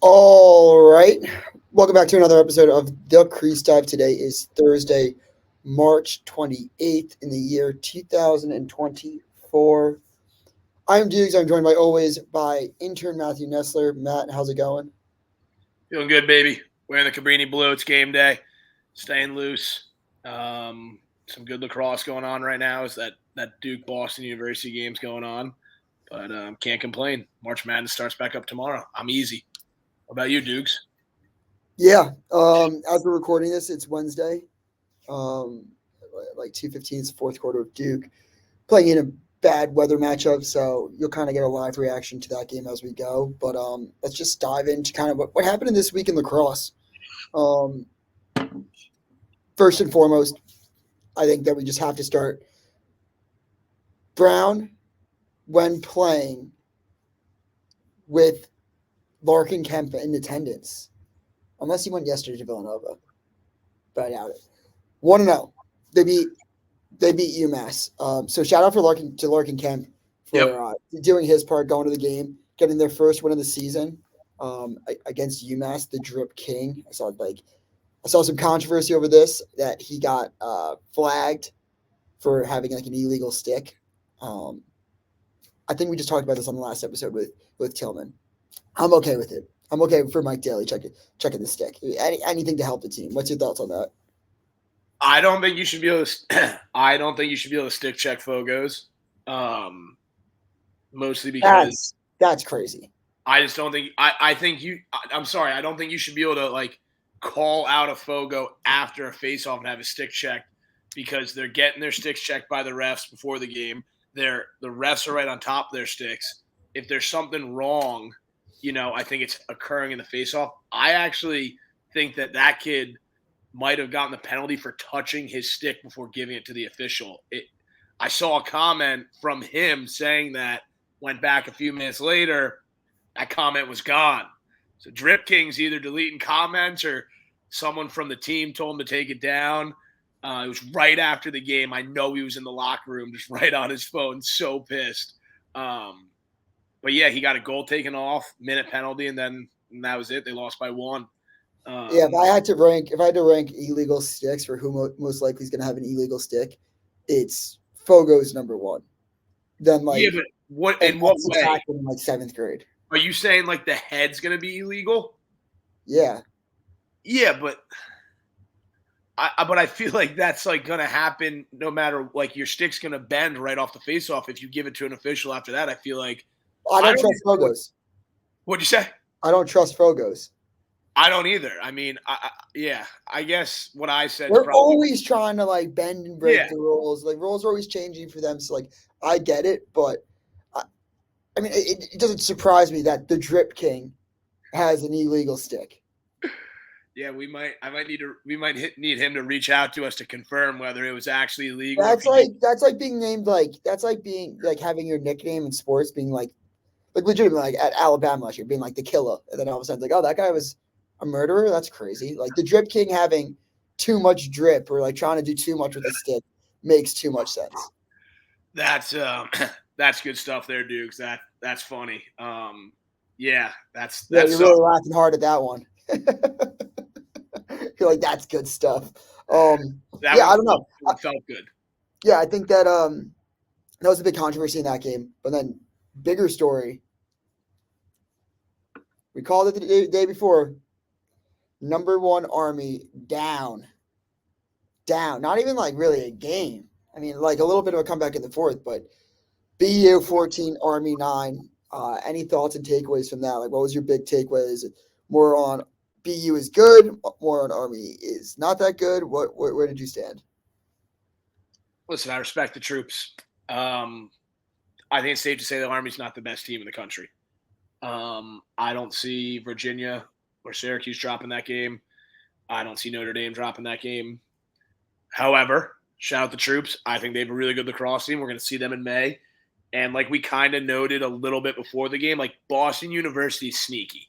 All right. Welcome back to another episode of The Crease Dive. Today is Thursday, March 28th in the year 2024. I'm Doogs. I'm joined by always by intern Matthew Nestler. Matt, how's it going? Feeling good, baby. Wearing the Cabrini blue. It's game day. Staying loose. Some good lacrosse going on right now. Is that Duke Boston University game's going on, but can't complain. March Madness starts back up tomorrow. I'm easy. What about you, Dukes? Yeah. As we're recording this, it's Wednesday. Um, like 2:15 is the fourth quarter of Duke playing in a bad weather matchup, so you'll kind of get a live reaction to that game as we go. But let's just dive into kind of what happened in this week in lacrosse. Um, First and foremost, I think that we just have to start. Brown, when playing with Larkin Kemp in attendance, unless he went yesterday to Villanova, but I doubt it. 1-0. They beat UMass. So shout out for Larkin Kemp for doing his part, going to the game, getting their first win of the season against UMass, the Drip King. I saw some controversy over this, that he got flagged for having like an illegal stick. I think we just talked about this on the last episode with Tillman. I'm okay with it. I'm okay for Mike Daly checking the stick. Anything to help the team. What's your thoughts on that? I don't think you should be able to. I don't think you should be able to stick check Fogos. Mostly because that's crazy. I just don't think. I think you. I'm sorry. I don't think you should be able to call out a Fogo after a faceoff and have a stick checked, because they're getting their sticks checked by the refs before the game. The refs are right on top of their sticks. If there's something wrong, I think it's occurring in the faceoff. I actually think that kid might have gotten the penalty for touching his stick before giving it to the official. I saw a comment from him saying that. Went back a few minutes later, that comment was gone. So Drip King's either deleting comments or someone from the team told him to take it down. It was right after the game. I know he was in the locker room just right on his phone, so pissed. But yeah, he got a goal taken off, minute penalty, and that was it. They lost by 1. If I had to rank illegal sticks for who most likely is going to have an illegal stick, it's Fogo's number one. Then but in what way? In seventh grade. Are you saying the head's going to be illegal? Yeah. Yeah, but I feel like that's going to happen no matter your stick's going to bend right off the face-off if you give it to an official after that. I feel like I don't trust Fogos. What'd you say? I don't trust Fogos. I don't either. I mean, I guess what I said. We're always trying to bend and break the rules. Rules are always changing for them. So I get it, but I mean, it doesn't surprise me that the Drip King has an illegal stick. Yeah, we might need him to reach out to us to confirm whether it was actually illegal. That's like being named that's like being having your nickname in sports being legitimately at Alabama last year being the killer, and then all of a sudden oh, that guy was a murderer. That's crazy. The Drip King having too much drip or trying to do too much with the stick makes too much sense. That's good stuff there, Dukes. That's funny. Yeah, that's you're really laughing hard at that one. You're that's good stuff. I don't know. It felt good. Yeah, I think that that was a big controversy in that game. But then bigger story. We called it the day before. Number 1 Army down. Not even really a game. I mean, a little bit of a comeback in the fourth, but BU 14, Army 9. Any thoughts and takeaways from that? What was your big takeaway? Is it more on BU is good, more on Army is not that good? Where did you stand? Listen, I respect the troops. I think it's safe to say the Army's not the best team in the country. I don't see Virginia or Syracuse dropping that game. I don't see Notre Dame dropping that game. However, shout out the troops. I think they have a really good lacrosse team. We're going to see them in May. And we kind of noted a little bit before the game, Boston University is sneaky.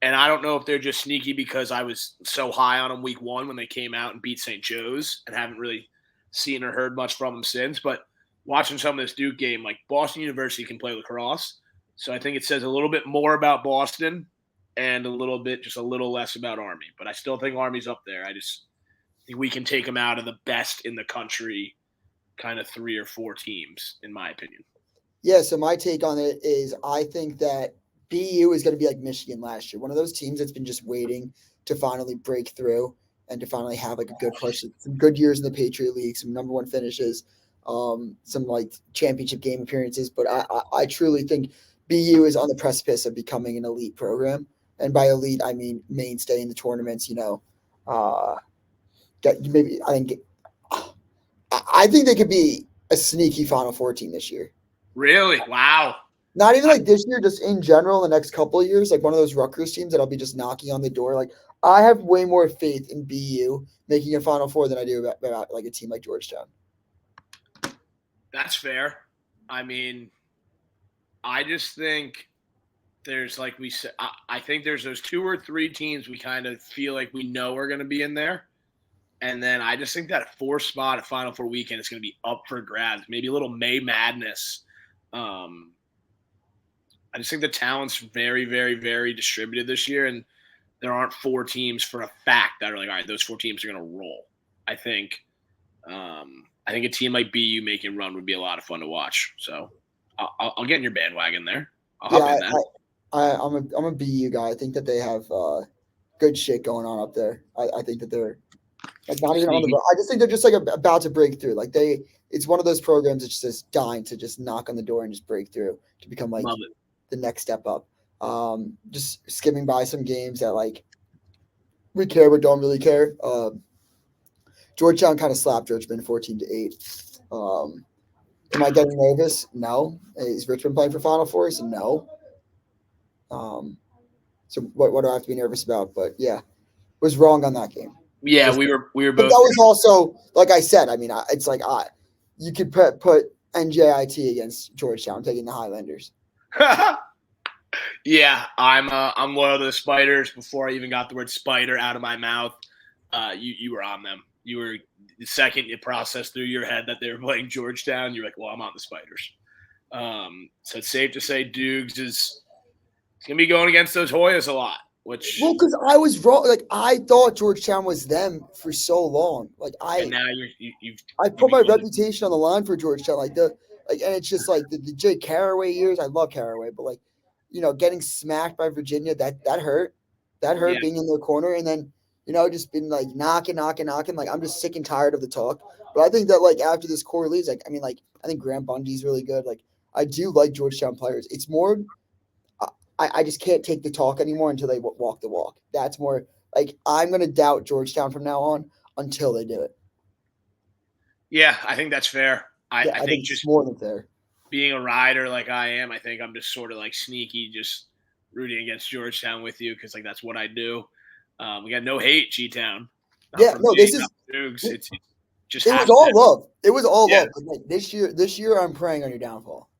And I don't know if they're just sneaky because I was so high on them week 1 when they came out and beat St. Joe's and haven't really seen or heard much from them since. But watching some of this Duke game, Boston University can play lacrosse. So I think it says a little bit more about Boston and a little less about Army. But I still think Army's up there. I just think we can take them out of the best in the country, kind of 3 or 4 teams, in my opinion. Yeah, so my take on it is I think that BU is going to be like Michigan last year, one of those teams that's been just waiting to finally break through and to finally have like a good push, some good years in the Patriot League, some number one finishes, some like championship game appearances. But I truly think BU is on the precipice of becoming an elite program, and by elite I mean mainstay in the tournaments. Maybe I think they could be a sneaky Final Four team this year. Really? Wow. Not even like this year, just in general, the next couple of years, like one of those Rutgers teams that I'll be just knocking on the door. Like I have way more faith in BU making a Final Four than I do about like a team like Georgetown. That's fair. I mean, I just think there's, like we said, I think there's those 2 or 3 teams we kind of feel like we know are going to be in there. And then I just think that 4th spot at Final Four weekend is going to be up for grabs. Maybe a little May Madness. I just think the talent's very, very, very distributed this year, and there aren't 4 teams for a fact that are like, all right, those 4 teams are going to roll. I think a team like BU making a run would be a lot of fun to watch. So I'll get in your bandwagon there. I'll hop in that. I'm a BU guy. I think that they have good shit going on up there. I think that they're like not even on the. I just think they're just like about to break through. Like it's one of those programs that's just dying to just knock on the door and just break through to become like the next step up. Just skimming by some games that like we care but don't really care. Georgetown kind of slapped Richmond 14-8. Am I getting nervous? No. Is Richmond playing for Final Fours? No. So what do I have to be nervous about? But yeah, was wrong on that game. Yeah, we were both. But that was also, like I said, I mean, it's like you could put NJIT against Georgetown taking the Highlanders. Yeah, I'm loyal to the Spiders. Before I even got the word Spider out of my mouth, you were on them. You were the second you processed through your head that they were playing Georgetown. You're like, well, I'm on the Spiders. So it's safe to say Doogs is gonna be going against those Hoyas a lot. Well, because I was wrong. Like I thought Georgetown was them for so long. Like and now I put my reputation on the line for Georgetown. And it's just like the Jake Carraway years. I love Carraway, but like, getting smacked by Virginia, that hurt. That hurt being in their corner, and then just been like knocking. Like I'm just sick and tired of the talk. But I think that like after this core leaves, like I think Grant Bundy's really good. Like I do like Georgetown players. It's more. I just can't take the talk anymore until they walk the walk. That's more like I'm going to doubt Georgetown from now on until they do it. Yeah, I think that's fair. I think just more than fair. Being a rider like I am, I think I'm just sort of like sneaky, just rooting against Georgetown with you because like that's what I do. We got no hate, G-Town. Yeah, no, this is Doogs. It's just it was all love. It was all love. Like, this year, I'm praying on your downfall.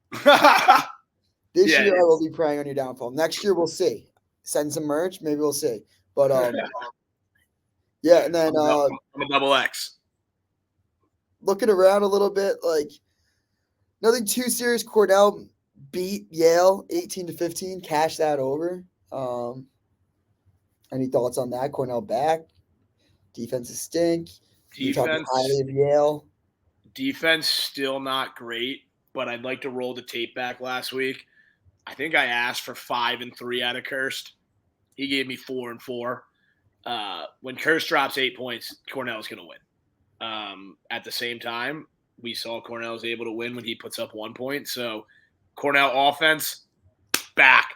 This year I will be praying on your downfall. Next year we'll see. Send some merch, maybe we'll see. But yeah, and then I'm a double X. Looking around a little bit, like nothing too serious. Cornell beat Yale 18-15, cash that over. Any thoughts on that? Cornell back. Defenses stink. You talking highly of Yale. Defense still not great, but I'd like to roll the tape back last week. I think I asked for 5 and 3 out of Kirst. He gave me 4 and 4. When Kirst drops 8 points, Cornell's going to win. At the same time, we saw Cornell's able to win when he puts up 1 point. So Cornell offense, back.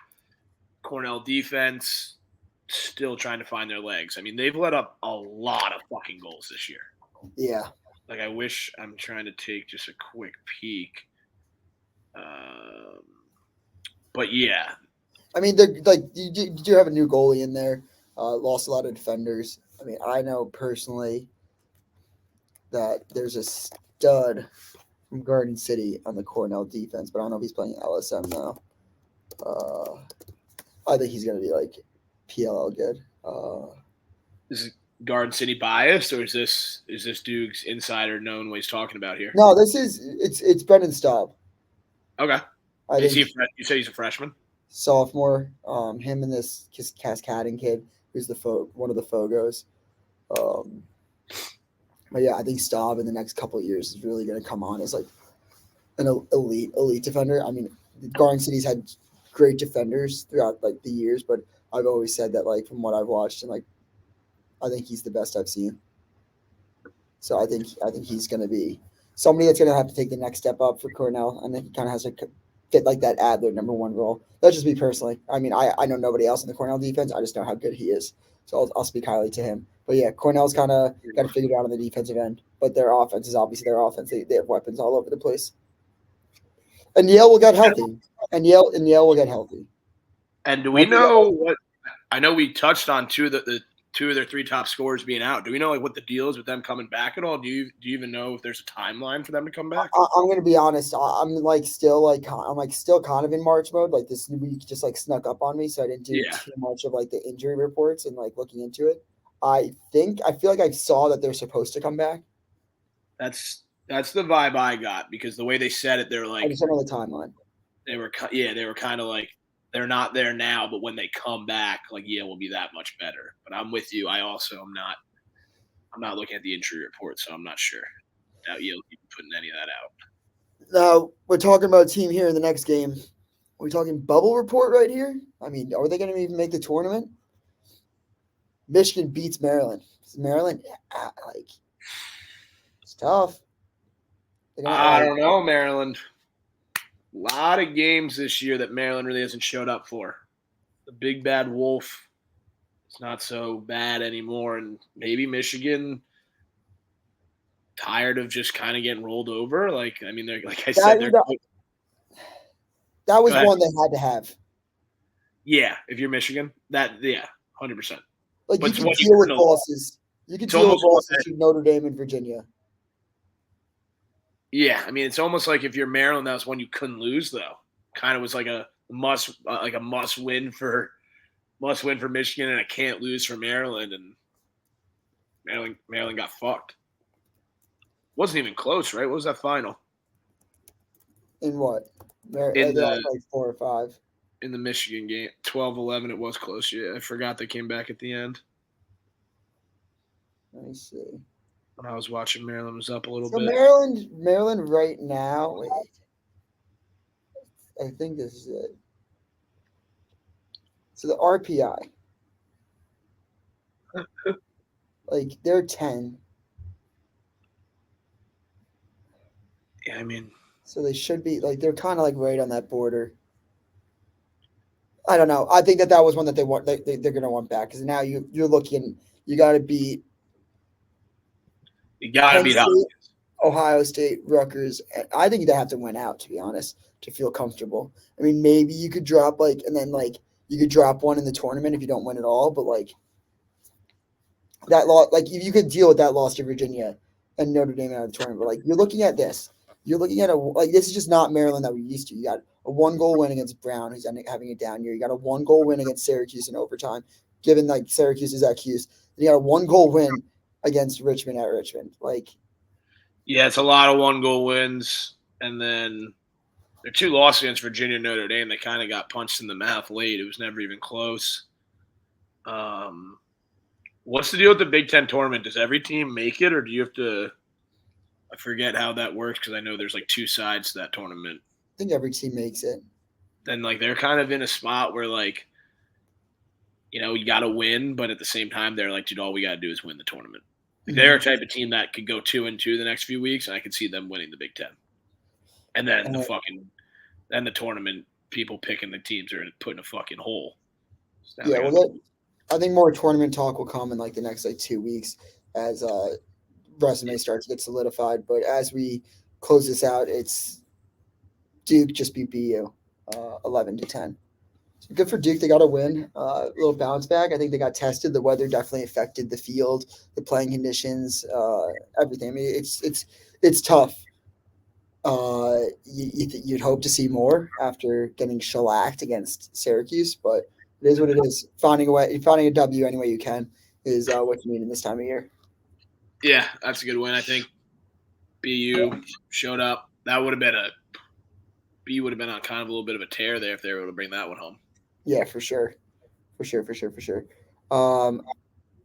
Cornell defense, still trying to find their legs. I mean, they've let up a lot of fucking goals this year. Yeah. Like, I'm trying to take just a quick peek. But yeah. I mean, they're like you do have a new goalie in there. Lost a lot of defenders. I mean, I know personally that there's a stud from Garden City on the Cornell defense, but I don't know if he's playing LSM now. I think he's gonna be like PLL good. Is Garden City biased, or is this Doogs insider knowing what he's talking about here? No, it's Brendan Staub. Okay. You say he's a freshman? sophomore. Him and this Cascading kid, who's one of the Fogos. Um, but yeah, I think Staub in the next couple of years is really going to come on as like an elite defender. I mean, Garden City's had great defenders throughout like the years, but I've always said that like from what I've watched and like I think he's the best I've seen. So I think he's going to be somebody that's going to have to take the next step up for Cornell, and then he kind of has to fit like that Adler #1 role. That's just me personally. I mean, I know nobody else in the Cornell defense. I just know how good he is. So I'll speak highly to him. But yeah, Cornell's kind of got to figure it out on the defensive end. But their offense is obviously their offense. They have weapons all over the place. And Yale will get healthy. And Yale will get healthy. And do we know what? I know we touched on two of the two of their three top scorers being out. Do we know like what the deal is with them coming back at all? Do you even know if there's a timeline for them to come back? I'm gonna be honest. I'm still kind of in March mode. Like this week just like snuck up on me, so I didn't do too much of like the injury reports and like looking into it. I feel like I saw that they're supposed to come back. That's the vibe I got because the way they said it, they're I like just don't know the timeline. they were kind of like they're not there now, but when they come back, like will be that much better. But I'm with you. I also am not. I'm not looking at the injury report, so I'm not sure. Doubt Yale will be putting any of that out. Now we're talking about a team here in the next game. Are we talking bubble report right here? I mean, are they going to even make the tournament? Michigan beats Maryland. Maryland, like, it's tough. I don't know, Maryland. A lot of games this year that Maryland really hasn't showed up for. The big bad wolf is not so bad anymore, and maybe Michigan tired of just kind of getting rolled over. Like, I mean, like I said, that was one they had to have. Yeah, if you're Michigan, 100%. Like but you can deal with losses. You can deal with losses to Notre Dame and Virginia. Yeah, I mean, it's almost like if you're Maryland, that was one you couldn't lose, though. Kind of was like a must win for Michigan and a can't lose for Maryland, and Maryland got fucked. Wasn't even close, right? What was that final? In what? In like 4 or 5. In the Michigan game, 12-11, it was close. Yeah, I forgot they came back at the end. Let me see. When I was watching, Maryland was up a little bit. Maryland right now. Wait, I think this is it. So the RPI, like they're 10. Yeah, I mean, so they should be like they're kind of like right on that border. I don't know. I think that was one that they want. They're going to want back because now you're looking. You got to beat. You got to beat Ohio State, Rutgers. I think they have to win out, to be honest, to feel comfortable. I mean, maybe you could drop and then you could drop one in the tournament if you don't win at all. But that loss, you could deal with that loss to Virginia and Notre Dame out of the tournament. But you're looking at this. You're looking at this is just not Maryland that we're used to. You got a 1-goal win against Brown, who's having a down year. You got a 1-goal win against Syracuse in overtime, given Syracuse is at Cuse. Then you got a 1-goal win against Richmond at Richmond. Yeah, it's a lot of 1-goal wins, and then their 2 losses against Virginia and Notre Dame. They kind of got punched in the mouth late. It was never even close. What's the deal with the Big Ten tournament? Does every team make it, or do you have to? I forget how that works because I know there's 2 sides to that tournament. I think every team makes it. Then they're kind of in a spot where you got to win, but at the same time they're like, dude, all we got to do is win the tournament. They're a type of team that could go 2-2 the next few weeks, and I could see them winning the Big Ten. And then the tournament people picking the teams are put in a fucking hole. So yeah, I think more tournament talk will come in the next 2 weeks as resume starts to get solidified. But as we close this out, it's Duke just beat BU 11-10. So good for Duke. They got a win, a little bounce back. I think they got tested. The weather definitely affected the field, the playing conditions, everything. I mean, it's tough. You'd hope to see more after getting shellacked against Syracuse, but it is what it is. Finding a W any way you can is what you need in this time of year. Yeah, that's a good win. I think BU showed up. That would have been B would have been on kind of a little bit of a tear there if they were able to bring that one home. Yeah, for sure.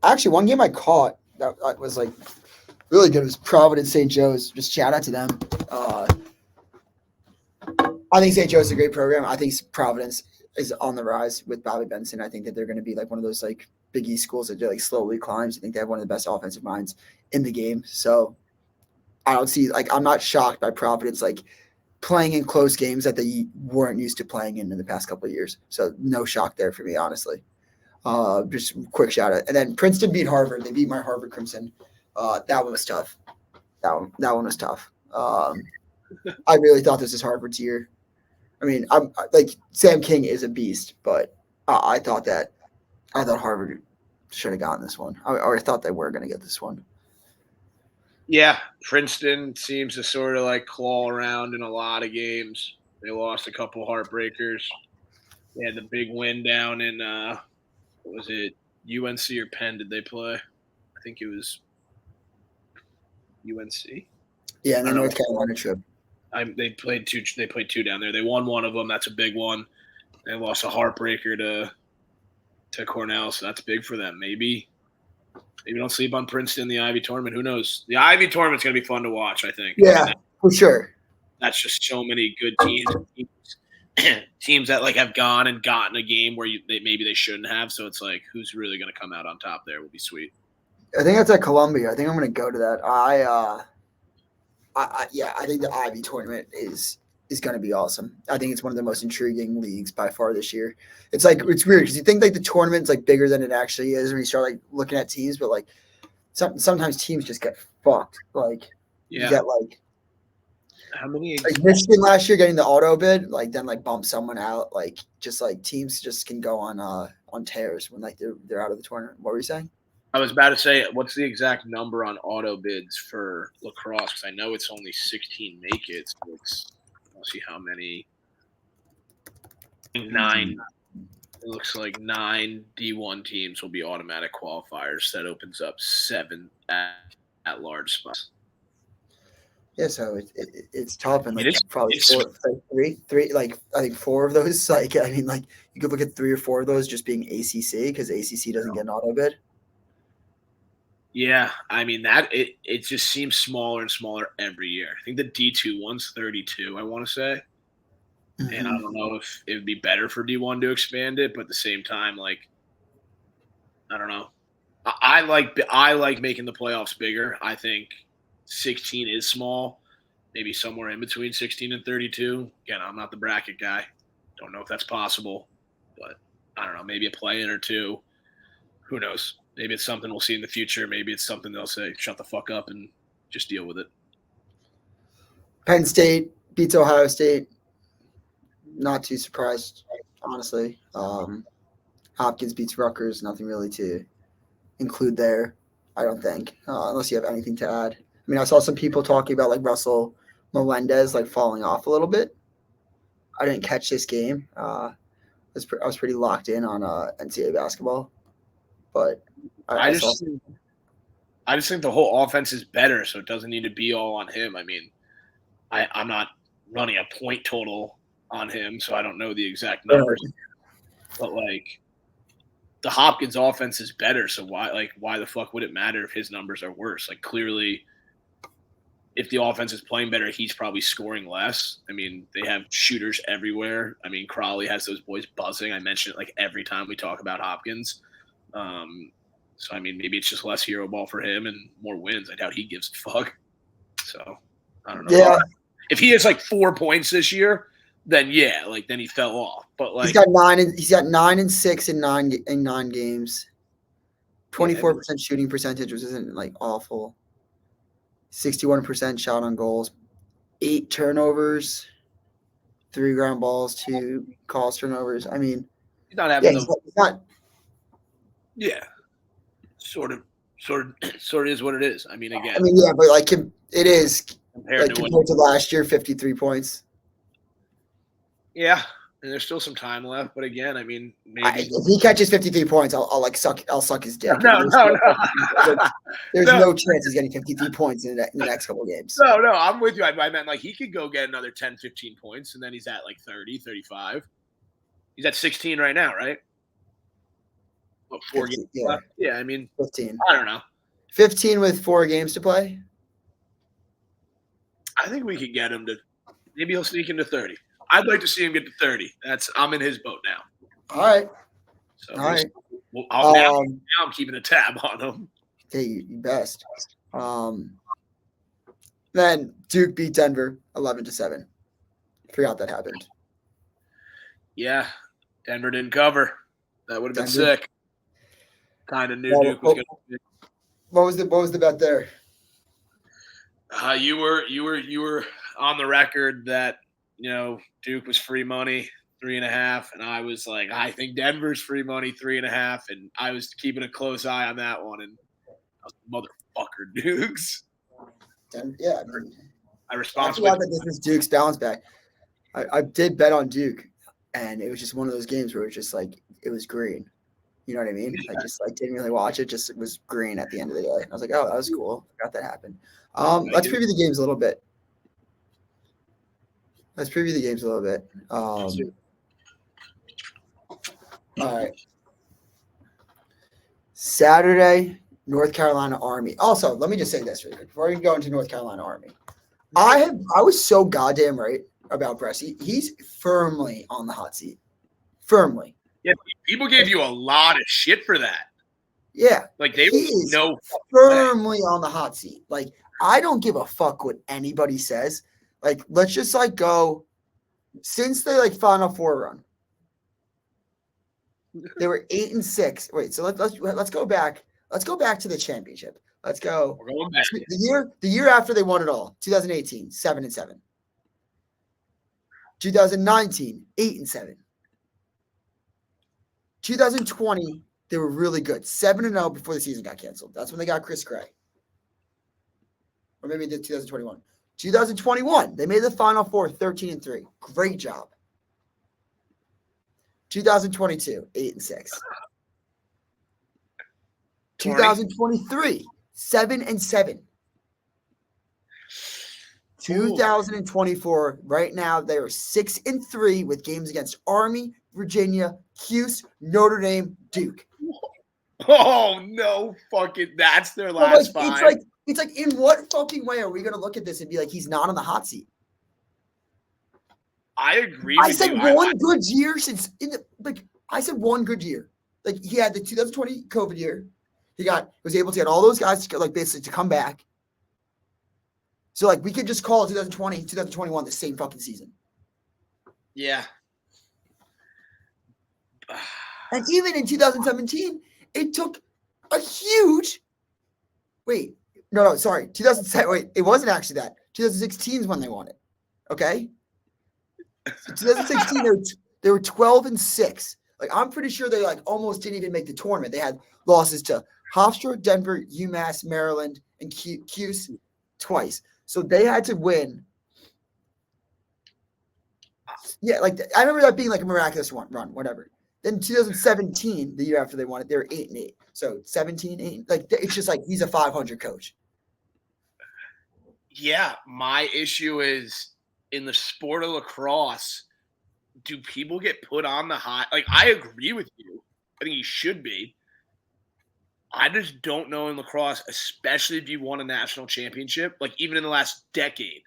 Actually, one game I caught that was like really good was Providence St. Joe's. Just shout out to them. I think St. Joe's is a great program. I think Providence is on the rise with Bobby Benson. I think that they're going to be like one of those like Big East schools that like slowly climbs. I think they have one of the best offensive minds in the game. So I don't see like I'm not shocked by Providence like playing in close games that they weren't used to playing in the past couple of years. So no shock there for me, honestly. Just a quick shout out. And then Princeton beat Harvard. They beat my Harvard Crimson. That one was tough. That one was tough. I really thought this was Harvard's year. I mean, I'm like Sam King is a beast, but I thought Harvard should have gotten this one. I thought they were going to get this one. Yeah, Princeton seems to sort of like claw around in a lot of games. They lost a couple heartbreakers. They had the big win down in what was it, UNC or Penn? Did they play? I think it was UNC. Yeah, and the North Carolina trip. They played two down there. They won one of them. That's a big one. They lost a heartbreaker to Cornell, so that's big for them. Maybe don't sleep on Princeton in the Ivy tournament. Who knows? The Ivy tournament's going to be fun to watch, I think. Yeah, for sure. That's just so many good teams. Teams that like have gone and gotten a game where maybe they shouldn't have. So it's like, who's really going to come out on top there will be sweet. I think that's at Columbia. I think I'm going to go to that. I think the Ivy tournament is going to be awesome. I think it's one of the most intriguing leagues by far this year. It's like it's weird because you think like the tournament's like bigger than it actually is when you start like looking at teams, but like sometimes teams just get fucked. Like you get like how many like Michigan last year getting the auto bid, like then like bump someone out. Like just like teams just can go on tears when like they're out of the tournament. What were you saying? I was about to say, what's the exact number on auto bids for lacrosse? Because I know it's only 16 make it. So let's see how many. 9. It looks like 9 D1 teams will be automatic qualifiers. That opens up 7 at large spots. Yeah, so it's tough, and like it's probably three. Like I think 4 of those. Like I mean, like you could look at 3 or 4 of those just being ACC because ACC doesn't get an auto bid. Yeah, I mean that it just seems smaller and smaller every year. I think the D2 one's 32. I want to say, and I don't know if it would be better for D1 to expand it, but at the same time, like I don't know. I like making the playoffs bigger. I think 16 is small, maybe somewhere in between 16 and 32. Again, I'm not the bracket guy. Don't know if that's possible, but I don't know. Maybe a play-in or 2. Who knows? Maybe it's something we'll see in the future. Maybe it's something they'll say, shut the fuck up and just deal with it. Penn State beats Ohio State. Not too surprised, honestly. Hopkins beats Rutgers. Nothing really to include there, I don't think, unless you have anything to add. I mean, I saw some people talking about like Russell Melendez like falling off a little bit. I didn't catch this game. I was pretty locked in on NCAA basketball, but I just think the whole offense is better, so it doesn't need to be all on him. I mean, I'm not running a point total on him, so I don't know the exact numbers. But like, the Hopkins offense is better, so why the fuck would it matter if his numbers are worse? Like, clearly, if the offense is playing better, he's probably scoring less. I mean, they have shooters everywhere. I mean, Crawley has those boys buzzing. I mention it like every time we talk about Hopkins. So, I mean, maybe it's just less hero ball for him and more wins. I doubt he gives a fuck. So, I don't know. Yeah. If he has like 4 points this year, then yeah, like then he fell off. But like he's got 9 and 6 in 9 games. 24% shooting percentage, which isn't like awful. 61% shot on goals, 8 turnovers, 3 ground balls, 2 calls turnovers. I mean, he's not having sort of is what it is. I mean, again. I mean, yeah, but like it is compared to last year, 53 points. Yeah, And there's still some time left, but again, I mean, maybe if he catches 53 points, I'll suck his dick. no. There's No. no chance he's getting 53 points in the next couple of games. No, I'm with you. I meant like he could go get another 10, 15 points, and then he's at like 30, 35. He's at 16 right now, right? What, 4 games left? Yeah, I mean, 15. I don't know. 15 with 4 games to play. I think we could get him to – maybe he'll sneak into 30. I'd like to see him get to 30. I'm in his boat now. All right. So All right. Well, now I'm keeping a tab on him. Okay, you best. Then Duke beat Denver 11-7. Forgot that happened. Yeah, Denver didn't cover. That would have been sick. Kind of knew Duke was going to. What was the bet there? You were on the record that Duke was free money 3.5, and I was like, I think Denver's free money 3.5, and I was keeping a close eye on that one, and I was motherfucker Dukes. Yeah, I responded. I forgot that this is Duke's bounce back. I did bet on Duke, and it was just one of those games where it was just like it was green. You know what I mean? Yeah. I just didn't really watch it. Just it was green at the end of the day. I was like, oh, that was cool. Forgot that happened. Let's preview the games a little bit. All right. Saturday, North Carolina Army. Also, let me just say this really quick before we go into North Carolina Army. I was so goddamn right about Breschi. He's firmly on the hot seat. Firmly. Yeah, people gave you a lot of shit for that. Yeah. Like they were firmly on the hot seat. Like, I don't give a fuck what anybody says. Like, let's just go since the Final Four run. They were 8-6. Wait, so let's go back. Let's go back to the championship. Let's go. We're going back. The year after they won it all, 2018, 7-7. 2019, 8-7. 2020, they were really good. 7-0 before the season got canceled. That's when they got Chris Gray. Or maybe they did 2021. 2021, they made the Final Four 13-3. Great job. 2022, 8-6. 2023, 7-7. 2024, right now, they are 6-3 with games against Army, Virginia, Cuse, Notre Dame, Duke. Oh, no fucking, that's their last 5. It's like, in what fucking way are we going to look at this and be like, he's not on the hot seat? I agree with you. I said one good year since, I said one good year. Like, he had the 2020 COVID year. He was able to get all those guys to basically to come back. So we could just call 2020, 2021 the same fucking season. Yeah. And even in 2017, it took a huge. Wait, no, sorry. 2007. Wait, it wasn't actually that. 2016 is when they won it. Okay. So 2016, they were 12-6. I'm pretty sure they almost didn't even make the tournament. They had losses to Hofstra, Denver, UMass, Maryland, and Cuse twice. So they had to win. Yeah, I remember that being a miraculous run, whatever. Then 2017, the year after they won it, they were 8-8. So 17-8. It's just he's a 500 coach. Yeah, my issue is in the sport of lacrosse, do people get put on the hot? I agree with you. I think you should be. I just don't know in lacrosse, especially if you won a national championship, even in the last decade.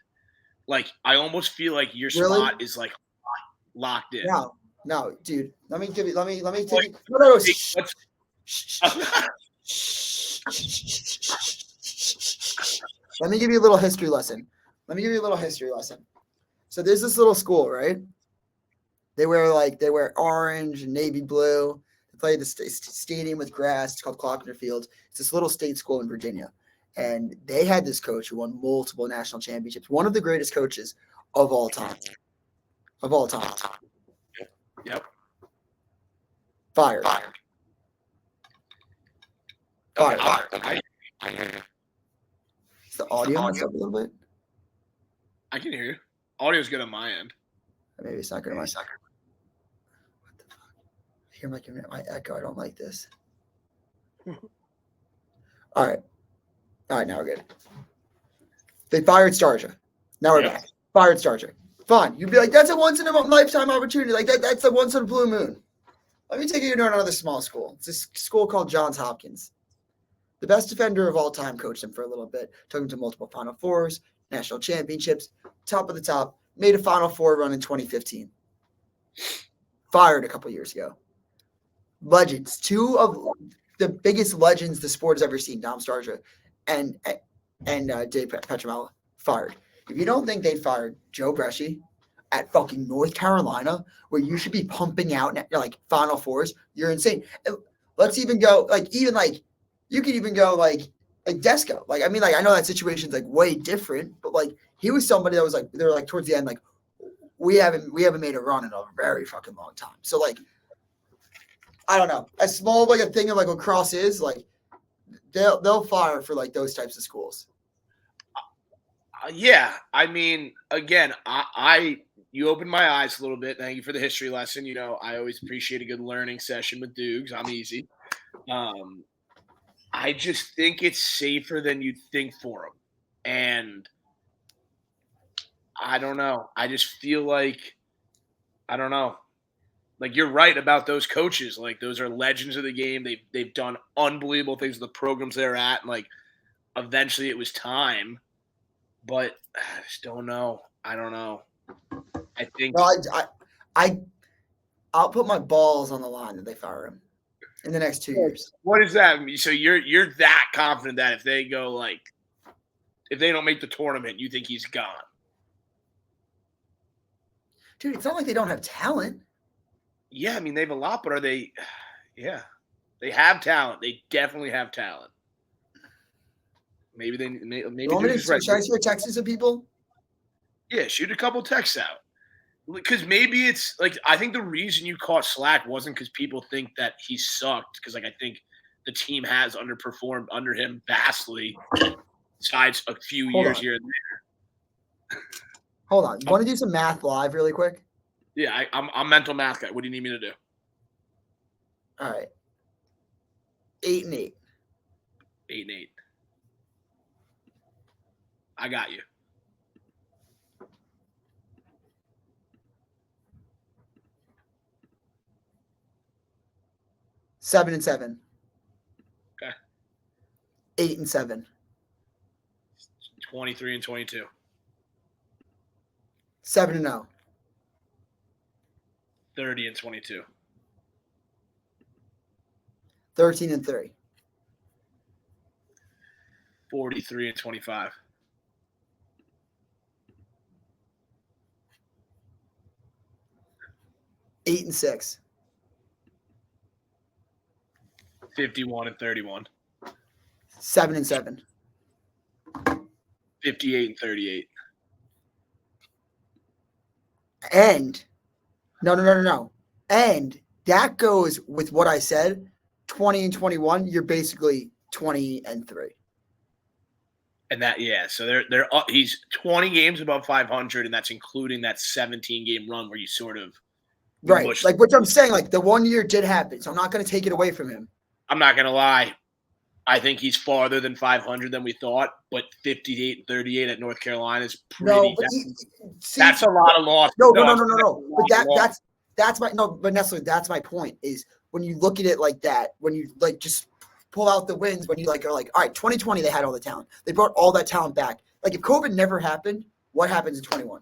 I almost feel like your spot is locked in. No, dude. Let me take you. No. Let me give you a little history lesson. So there's this little school, right? They wear orange and navy blue. They play the stadium with grass. It's called Clockner Field. It's this little state school in Virginia. And they had this coach who won multiple national championships. One of the greatest coaches of all time. Yep. Fired. Is the audio messed up a little bit? I can hear you. Audio's good on my end. Maybe it's not good on my side. hear my echo. I don't like this. All right. Now we're good. They fired Starja. Now we're back. Fired Starja. Fine. You'd be like, that's a once in a lifetime opportunity. Like that's a once in a blue moon. Let me take you to another small school. It's a school called Johns Hopkins. The best defender of all time coached him for a little bit. Took him to multiple Final Fours, national championships, top of the top. Made a Final Four run in 2015. Fired a couple years ago. Legends. Two of the biggest legends the sport has ever seen, Dom Starja and Dave Petramella, fired. If you don't think they fired Joe Breschi at fucking North Carolina, where you should be pumping out like Final Fours, you're insane. Let's even go you could even go like Desco. Like I mean, like I know that situation's like way different, but like he was somebody that was like they were like towards the end like we haven't made a run in a very fucking long time. So like I don't know, as small of like a thing of like lacrosse is like they'll fire for like those types of schools. Yeah, I mean, again, you opened my eyes a little bit. Thank you for the history lesson. You know, I always appreciate a good learning session with Doogs. I'm easy. I just think it's safer than you'd think for him, and I don't know. I just feel like I don't know. Like you're right about those coaches. Like those are legends of the game. They've done unbelievable things with the programs they're at. And like eventually it was time. But I just don't know. I don't know. I think I'll put my balls on the line that they fire him in the next 2 years. What does that mean? So you're that confident that if they go like if they don't make the tournament, you think he's gone? Dude, it's not like they don't have talent. Yeah, I mean they have a lot, but are they? Yeah, they have talent. They definitely have talent. Maybe should I shoot texts to people? Yeah, shoot a couple texts out. Because maybe it's like I think the reason you caught slack wasn't because people think that he sucked. Because like I think the team has underperformed under him vastly, besides a few years here and there. Hold on, you want to do some math live really quick? Yeah, I'm mental math guy. What do you need me to do? All right, 8 and 8. 8 and 8. I got you. Seven and 7. Okay. 8 and 7. 23 and 22. 7 and 0. 30 and 22. 13 and 3. 43 and 25. 8 and 6. 51 and 31. 7 and 7. 58 and 38. And no. And that goes with what I said, 20 and 21. You're basically 20 and 3. And that, yeah. So they're he's 20 games above 500, and that's including that 17-game run where you sort of right. Like what I'm saying, like the 1 year did happen, so I'm not going to take it away from him. I'm not going to lie. I think he's farther than 500 than we thought, but 58 and 38 at North Carolina is pretty. No, but that's a lot of loss. No. But that's my But Nestle, that's my point. Is when you look at it like that, when you like just pull out the wins, when you like are like, all right, 2020 they had all the talent, they brought all that talent back. Like if COVID never happened, what happens in 21?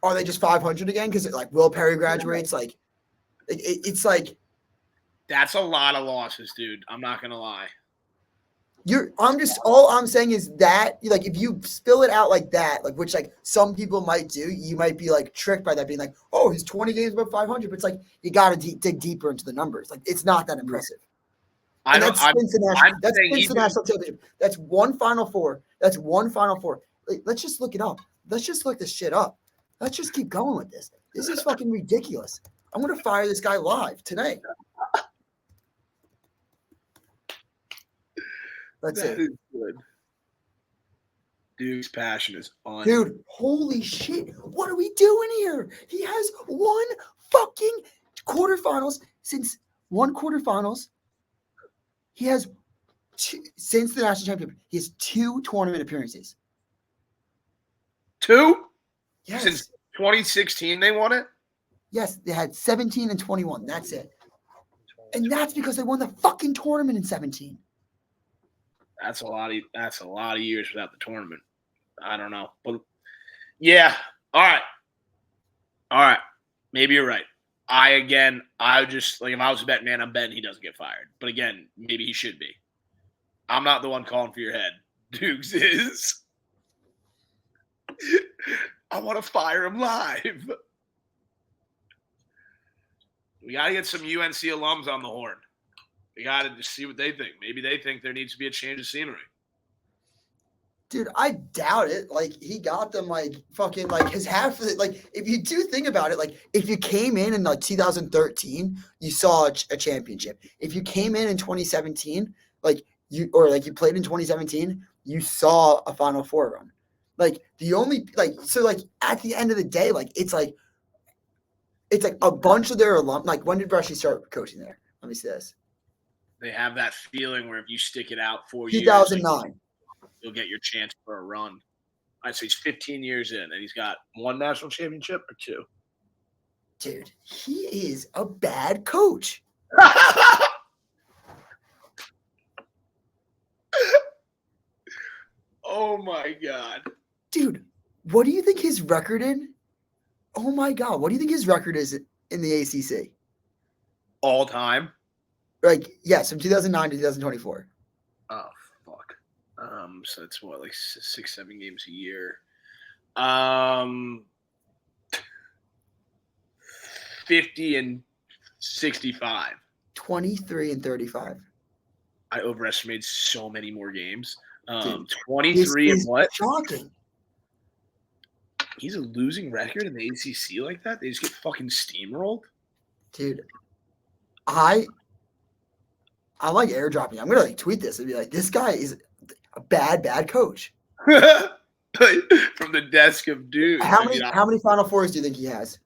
Are they just 500 again? Because like Will Perry graduates, like it's like. That's a lot of losses, dude. I'm not gonna lie. All I'm saying is that like if you spill it out like that, like which like some people might do, you might be like tricked by that being like, oh, he's 20 games above 500, but it's like you got to dig deeper into the numbers. Like it's not that impressive. That's the national championship. That's one Final Four. Like, let's just look it up. Let's just look this shit up. Let's just keep going with this. This is fucking ridiculous. I'm gonna fire this guy live today. That's it. Is good. Dude's passion is on. Dude, holy shit. What are we doing here? He has one fucking quarterfinals since one quarterfinals. He has since the national championship. He has 2 tournament appearances. 2? Yes. Since 2016 they won it? Yes, they had 17 and 21. That's it. And that's because they won the fucking tournament in 17. That's a lot of years without the tournament. I don't know. But yeah. All right. Maybe you're right. I just like if I was a bet man, I'm betting he doesn't get fired. But again, maybe he should be. I'm not the one calling for your head. Doogs is. I want to fire him live. We got to get some UNC alums on the horn. We got to just see what they think. Maybe they think there needs to be a change of scenery. Dude, I doubt it. Like, he got them, like, fucking, like, his half of it. Like, if you do think about it, like, if you came in like, 2013, you saw a championship. If you came in 2017, you played in 2017, you saw a Final Four run. Like, the only, like, so, like, at the end of the day, like, it's like a bunch of their alum. Like, when did Breschi start coaching there? Let me see this. They have that feeling where if you stick it out 4 years. 2009. You'll get your chance for a run. I'd say he's 15 years in, and he's got 1 national championship or 2. Dude, he is a bad coach. Oh, my God. Dude, what do you think his record in? Oh, my God. What do you think his record is in the ACC? All time? Like, yes, from 2009 to 2024. Oh, fuck. So it's what, like 6-7 games a year. 50 and 65. 23 and 35. I overestimated so many more games. Dude, 23 and what? Shocking. He's a losing record in the ACC like that? They just get fucking steamrolled? Dude, I like airdropping. I'm gonna like tweet this and be like, this guy is a bad coach. From the desk of dude. How many Final Fours do you think he has?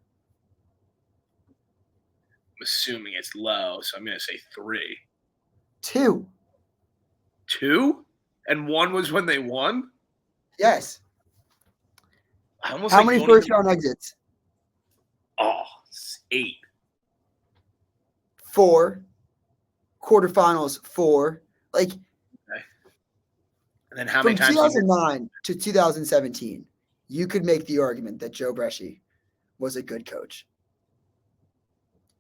I'm assuming it's low, so I'm gonna say 3. 2. 2? And 1 was when they won? Yes. How many first round exits? Oh, 8. 4. Quarterfinals 4. Like, okay. And then how many times? From 2009 to 2017, you could make the argument that Joe Breschi was a good coach.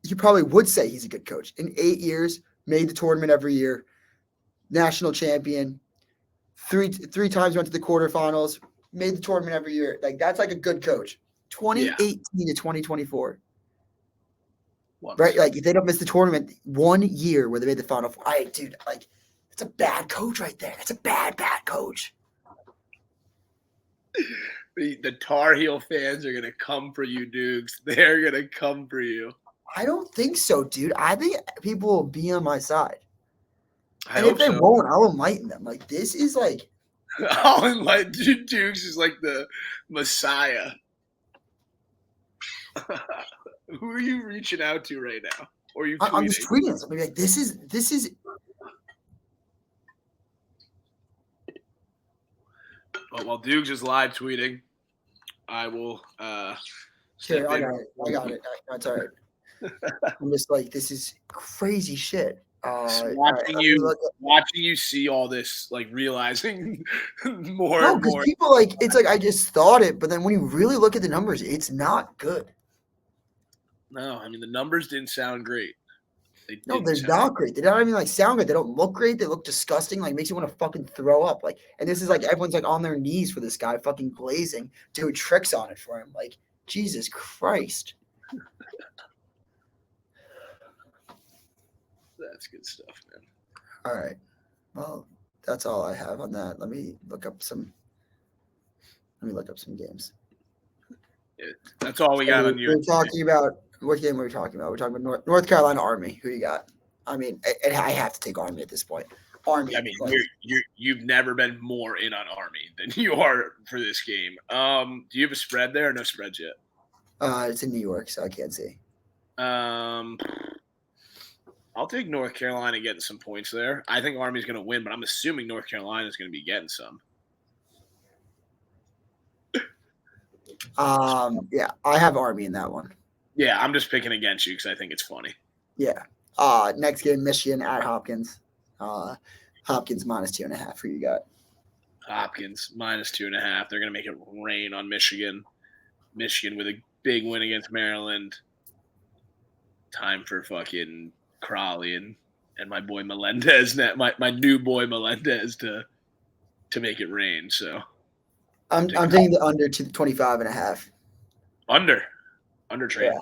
You probably would say he's a good coach. In 8 years, made the tournament every year, national champion, three times went to the quarterfinals, made the tournament every year. Like, that's like a good coach. 2018 to 2024. Once. Right? Like, if they don't miss the tournament 1 year where they made the Final Four, dude, like, that's a bad coach right there. That's a bad coach. The Tar Heel fans are going to come for you, Doogs. They're going to come for you. I don't think so, dude. I think people will be on my side. And if they won't, I'll enlighten them. Like, this is like... I'll enlighten you. Doogs is like the Messiah. Who are you reaching out to right now? Or are you tweeting? I'm just tweeting something like, this is... Well, while Doogs is live tweeting, I will Sure, I got it. That's all right. I'm just like, this is crazy shit. Watching you see all this, like realizing more and more. People like, it's like I just thought it, but then when you really look at the numbers, it's not good. No, I mean the numbers didn't sound great. They're not great. They don't even like sound good. They don't look great. They look disgusting. Like, makes you want to fucking throw up. Like, and this is like everyone's like on their knees for this guy, fucking glazing, doing tricks on it for him. Like, Jesus Christ. That's good stuff, man. All right. Well, that's all I have on that. Let me look up some games. Yeah, that's all we got on you. We're talking about what game were we talking about? We're talking about North Carolina Army. Who you got? I mean, I have to take Army at this point. Army. I mean, you've never been more in on Army than you are for this game. Do you have a spread there or no spreads yet? It's in New York, so I can't see. I'll take North Carolina getting some points there. I think Army's going to win, but I'm assuming North Carolina is going to be getting some. Yeah, I have Army in that one. Yeah, I'm just picking against you because I think it's funny. Yeah. Next game, Michigan at Hopkins. Hopkins -2.5. Who you got? Hopkins -2.5. They're going to make it rain on Michigan. Michigan with a big win against Maryland. Time for fucking Crawley and my boy Melendez, my new boy Melendez to make it rain. So I'm taking the under to 25.5. Under trade.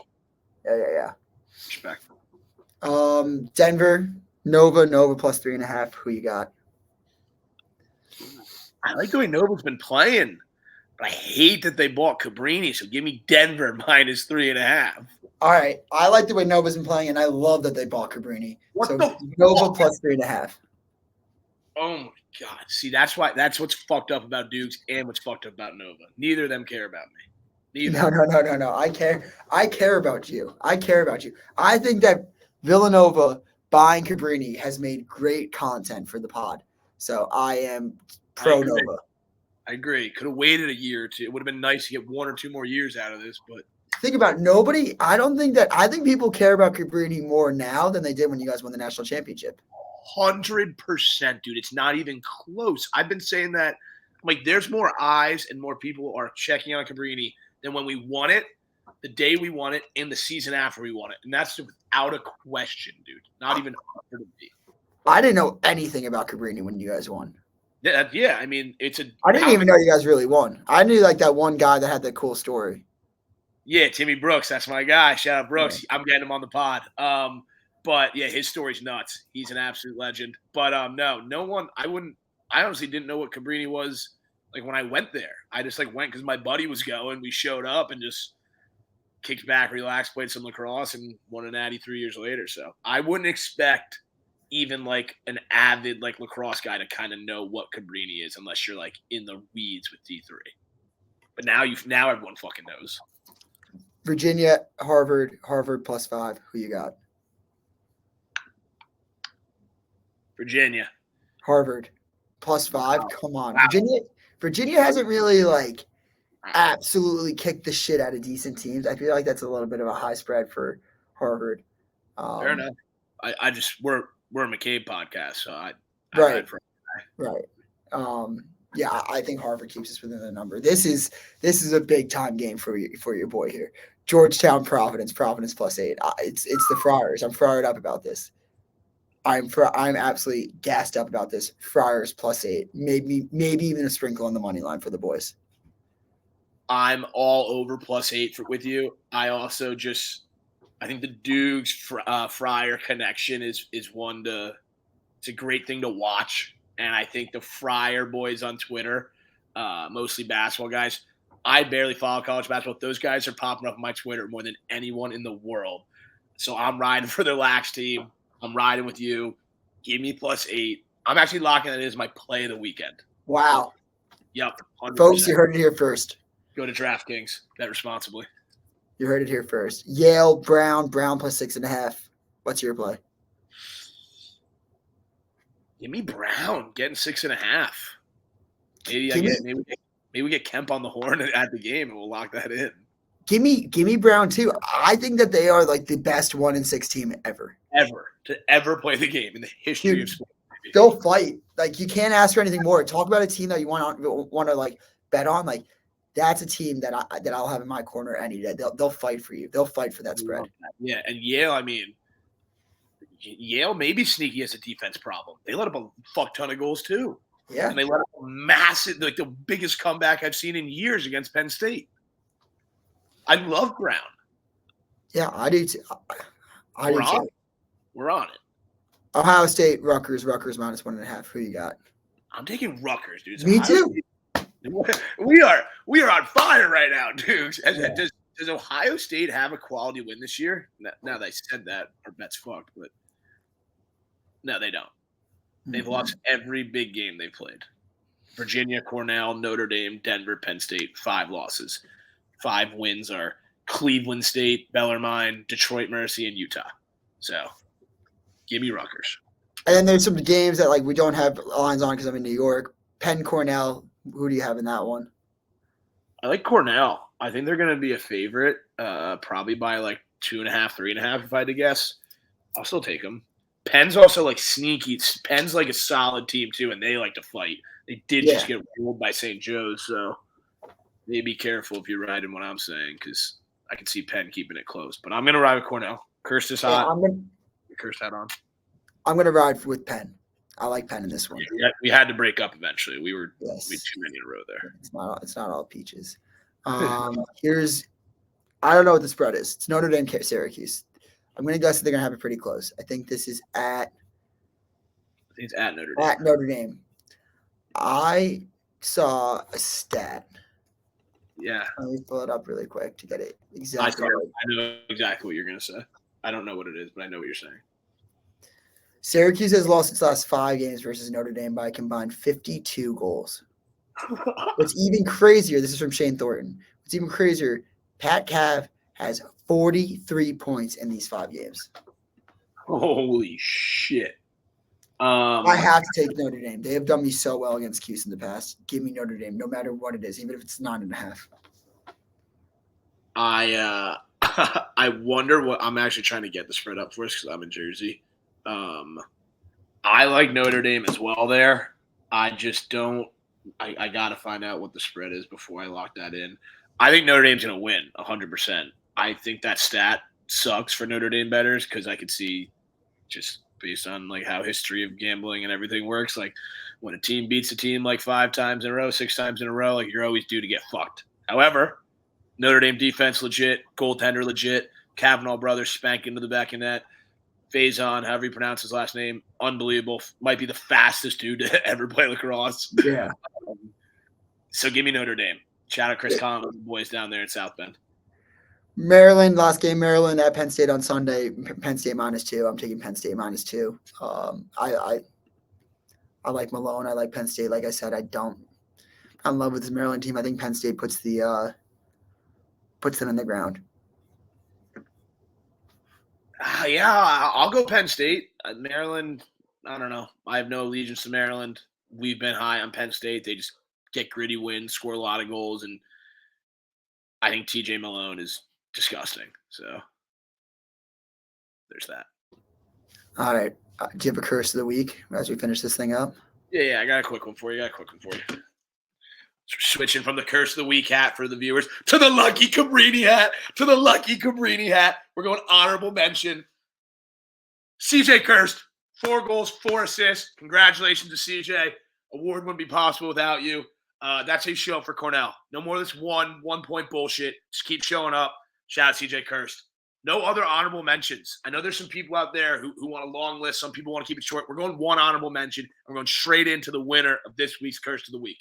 Yeah. Respect. Denver, Nova +3.5. Who you got? I like the way Nova's been playing, but I hate that they bought Cabrini. So give me Denver -3.5. All right, I like the way Nova's been playing, and I love that they bought Cabrini. What so the Nova +3.5. Oh my god! See, that's what's fucked up about Doogs and what's fucked up about Nova. Neither of them care about me. Neither. No. I care about you. I think that Villanova buying Cabrini has made great content for the pod. So I am pro Nova. I agree. Could have waited a year or two. It would have been nice to get 1 or 2 more years out of this, but think about nobody. I think people care about Cabrini more now than they did when you guys won the national championship. 100%, dude. It's not even close. I've been saying that. Like, there's more eyes and more people are checking on Cabrini than when we won it, the day we won it, and the season after we won it. And that's without a question, dude. Not even a debate. I didn't know anything about Cabrini when you guys won. Yeah. I mean, I didn't even know you guys really won. I knew like that one guy that had that cool story. Yeah, Timmy Brooks. That's my guy. Shout out Brooks. Yeah. I'm getting him on the pod. But yeah, his story's nuts. He's an absolute legend. But no one. I honestly didn't know what Cabrini was like when I went there. I just like went because my buddy was going. We showed up and just kicked back, relaxed, played some lacrosse, and won an Natty 3 years later. So I wouldn't expect even like an avid like lacrosse guy to kind of know what Cabrini is unless you're like in the weeds with D3. But now everyone fucking knows. Virginia, Harvard +5. Who you got? Virginia. Harvard +5. Come on. Wow. Virginia hasn't really like absolutely kicked the shit out of decent teams. I feel like that's a little bit of a high spread for Harvard. Fair enough. I just we're a McCabe podcast, so I right. Yeah, I think Harvard keeps us within the number. This is a big time game for your boy here. Georgetown, Providence +8. It's the Friars. I'm fired up about this. I'm absolutely gassed up about this. Friars +8. Maybe even a sprinkle on the money line for the boys. I'm all over +8 with you. I also I think the Doogs Friar connection is one to. It's a great thing to watch, and I think the Friar boys on Twitter, mostly basketball guys. I barely follow college basketball. Those guys are popping up on my Twitter more than anyone in the world. So I'm riding for their lax team. I'm riding with you. Give me +8. I'm actually locking that as my play of the weekend. Wow. Yep. 100%. Folks, you heard it here first. Go to DraftKings. Bet responsibly. You heard it here first. Yale, Brown +6.5. What's your play? Give me Brown getting 6.5. Maybe we get Kemp on the horn at the game and we'll lock that in. Give me Brown too. I think that they are like the best 1-6 team ever to ever play the game in the history of sports. They'll fight. Like you can't ask for anything more. Talk about a team that you want to like bet on. Like that's a team that I'll have in my corner any day. They'll fight for you. They'll fight for that spread. Yeah, and Yale. I mean, Yale may be sneaky as a defense problem. They let up a fuck ton of goals too. Yeah, and they let up a massive, like the biggest comeback I've seen in years against Penn State. I love Brown. Yeah, I do too. We're on it. Ohio State, Rutgers -1.5. Who you got? I'm taking Rutgers, dude. Me too. We are on fire right now, dude. Does Ohio State have a quality win this year? Now they said that, our bet's fucked, but no, they don't. They've lost every big game they played. Virginia, Cornell, Notre Dame, Denver, Penn State, 5 losses. 5 wins are Cleveland State, Bellarmine, Detroit Mercy, and Utah. So give me Rutgers. And then there's some games that we don't have lines on because I'm in New York. Penn Cornell. Who do you have in that one? I like Cornell. I think they're going to be a favorite, probably by 2.5, 3.5 if I had to guess. I'll still take them. Penn's also sneaky. Penn's a solid team too, and they like to fight. They did just get rolled by St. Joe's, so maybe be careful if you're riding what I'm saying because I can see Penn keeping it close. But I'm going to ride with Cornell. Cursed is hot. Cursed hat on. I'm going to ride with Penn. I like Penn in this one. Yeah, we had to break up eventually. We had too many in a row there. It's not all peaches. I don't know what the spread is. It's Notre Dame, Syracuse. I'm going to guess that they're going to have it pretty close. I think this is at Notre Dame. At Notre Dame. I saw a stat. Yeah. Let me pull it up really quick to get it exactly right. I know exactly what you're going to say. I don't know what it is, but I know what you're saying. Syracuse has lost its last 5 games versus Notre Dame by a combined 52 goals. What's even crazier, this is from Shane Thornton. What's even crazier, Pat Cav has 43 points in these 5 games. Holy shit. I have to take Notre Dame. They have done me so well against Cuse in the past. Give me Notre Dame, no matter what it is, even if it's 9.5. I wonder what I'm actually trying to get the spread up for us because I'm in Jersey. I like Notre Dame as well there. I just don't – I got to find out what the spread is before I lock that in. I think Notre Dame's going to win 100%. I think that stat sucks for Notre Dame bettors because I could see just based on how history of gambling and everything works, when a team beats a team 5 times in a row, 6 times in a row, you're always due to get fucked. However, Notre Dame defense legit, goaltender legit, Kavanaugh brothers spank into the back of net. Faison, however you pronounce his last name, unbelievable. Might be the fastest dude to ever play lacrosse. Yeah. So give me Notre Dame. Shout out Chris Collins and the boys down there in South Bend. Maryland, last game, Maryland at Penn State on Sunday. Penn State -2. I'm taking Penn State -2. I like Malone. I like Penn State. Like I said, I'm in love with this Maryland team. I think Penn State puts them in the ground. Yeah, I'll go Penn State. Maryland, I don't know. I have no allegiance to Maryland. We've been high on Penn State. They just get gritty wins, score a lot of goals, and I think TJ Malone is disgusting. So there's that. All right. Do you have a curse of the week as we finish this thing up? Yeah, I got a quick one for you. Switching from the curse of the week hat for the viewers to the lucky Cabrini hat. We're going honorable mention. CJ Kirst, 4 goals, 4 assists. Congratulations to CJ. Award wouldn't be possible without you. That's how you show up for Cornell. No more of this 1 point bullshit. Just keep showing up. Shout out CJ Kirst. No other honorable mentions. I know there's some people out there who want a long list. Some people want to keep it short. We're going 1 honorable mention. We're going straight into the winner of this week's Curse of the Week.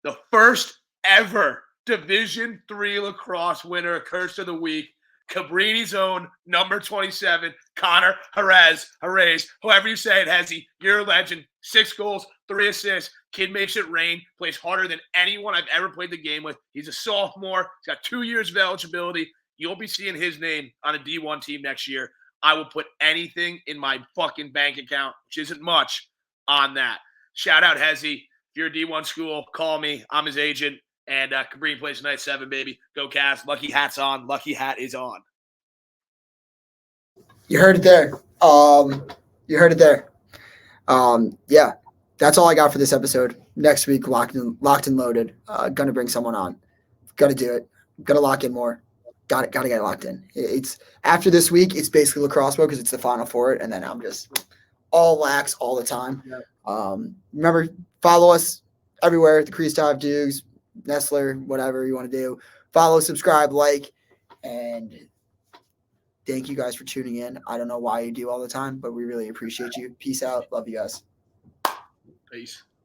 The first ever Division III lacrosse winner, Curse of the Week, Cabrini's own number 27, Connor Jerez, however you say it, Hezzy, you're a legend. 6 goals, 3 assists. Kid makes it rain, plays harder than anyone I've ever played the game with. He's a sophomore. He's got 2 years of eligibility. You'll be seeing his name on a D1 team next year. I will put anything in my fucking bank account, which isn't much, on that. Shout out Hezzy. If you're a D1 school, call me. I'm his agent. And Cabrini plays tonight, 7, baby. Go Cavs. Lucky hat's on. Lucky hat is on. You heard it there. Yeah, that's all I got for this episode. Next week, locked and loaded. Gonna bring someone on. Gonna do it. Gonna lock in more. Gotta get it locked in. It's after this week. It's basically lacrosse mode because it's the final for it, and then I'm just all lax all the time. Yeah. Remember, follow us everywhere. The Crease Dive, Doogs, Nestler, whatever you want to do. Follow, subscribe, like, and thank you guys for tuning in. I don't know why you do all the time, but we really appreciate you. Peace out. Love you guys. Peace.